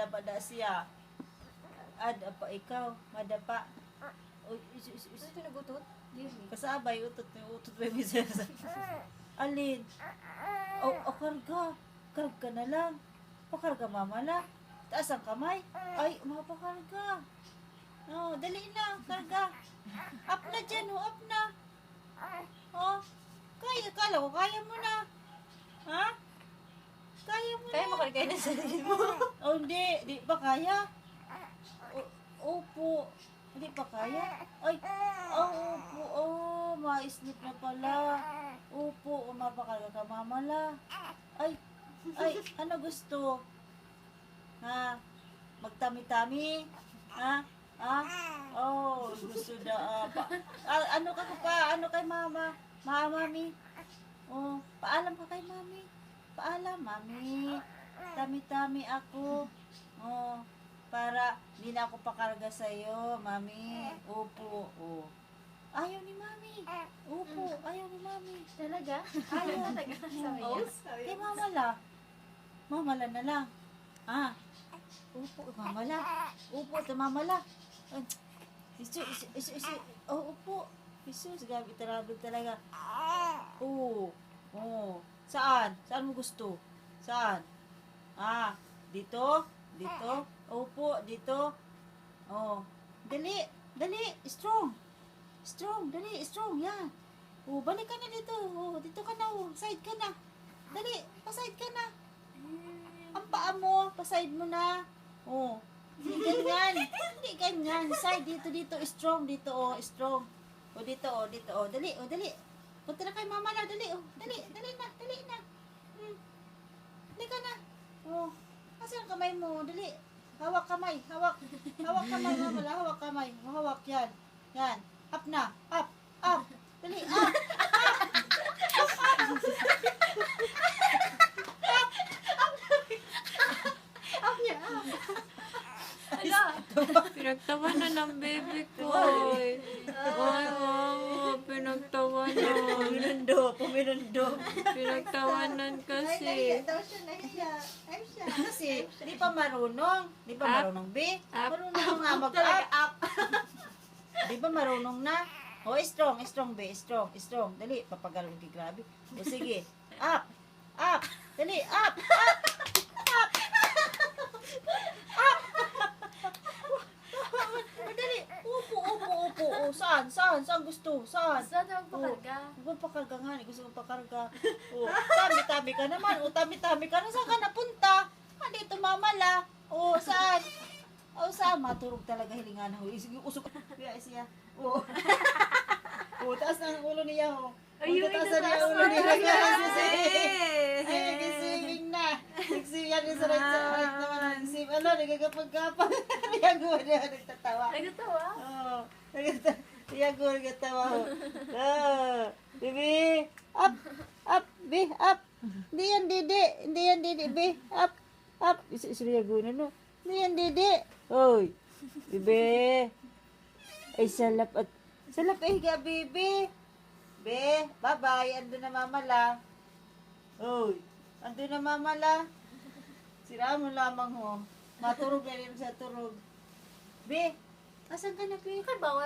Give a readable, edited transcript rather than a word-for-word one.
madapa siya. Ada pa ikaw, madapa. Uy, Ito nagutot? Dili. kasabay, utot ba yung isa? Alin? O, karga. Karga na lang. Pakarga mama na. Taas ang kamay. Ay, mapakarga. Oh, dali na, karga. Up na dyan, up na. Oh, kala ko, kaya mo na. Ha? Kaya mo Kaya na. makarikay na sa sarili mo. Oh, hindi. Di pa kaya? Opo. Hindi pa kaya? Ay, opo. Oh, ma-sleep na pala. Opo, mapakarga ka mamala. Ay, ano gusto? Ha? Magtami-tami? Ha? Ha? Oh, gusto na. Ano ka pa? Ano kay mama? Mami? Oh, paalam ka kay mami. Paalam, mami. Tami-tami ako. Oh, para hindi na ako pakarga sa'yo, mami. Opo, oh. Ayaw ni mami. Opo, ayaw ni mami. Talaga? Ayaw. Talaga? Sabi niya. Kay mamala. Mamala na lang. Ah. Opo, mamala. Opo, ito mamala. Ay, isu. Oh, opo. Isus, gabi talaga. Oo. Oh. Saan? Saan mo gusto? Saan? Ah, dito? Dito? Opo, dito. Oh. Dali, strong. Strong, dali, strong, yan. Oh, balik ka na dito. Oh, dito ka na, oh. Side ka na. Dali, pa-side ka na. Ang paa mo, pa-side mo na. Oh. Hindi ganyan. Hindi ganyan. Side, dito, strong, dito, oh, strong. Oh, dito, oh. Dali, oh, dali. Punta na kay mama na, dali, oh. Dali na. Dali ka na. Oh. Asan ang kamay mo? Dali. Hawak kamay. Hawak kamay, mama la. Hawak kamay. Hawak yan. Yan. Up na. Up. Dali, up. Up niya. Ala. Pinagtawanan ng baby ko. Ay, mama, pinagtawanan. Puminundo. Pinagtawanan kasi. Daw siya nahiya. Ay siya. Kasi, di pa marunong. Di pa marunong, be. Up. Marunong nga mag-up. Di ba marunong na? Oh, strong, be. Strong. Dali, papagalong ki, grabe. O, sige. Up. Dali, up. Dali. Upo. Oh, saan gusto? Saan? Saan daw pakarga? Huwag pakarga nga, gusto kong pakarga. Oh, tabi-tabi ka naman. Oh, tabi-tabi ka na. Saan ka napunta? Dito mamala. Oh, saan? Oh, saan? Maturog talaga hilingan. Oh, usok. Kaya siya. Oh. Oh, taas na ang ulo niya. Oh. Ayun, Taas na taas ang ulo na. niya. Ay, nagisinging na. Nagsiyang sa right naman. Nagsing. Ano, nagagapag-gapag. Niyago na, nagtatawa. Nagatawa? Oo. Niyago, nagtatawa. Oh. Bibi, up. Bi, up. Hindi yan, didi, bi. Up. Isuriyago na, no? Hindi yan, didi. Hoy. Bibi. Ay, salap higa, bibi. Be, bye-bye. Ando na mamala. Hoy. Ando na mamala. Sira mo lamang ho. Maturog na rin sa turog. Be, asan ka na, be? Bawal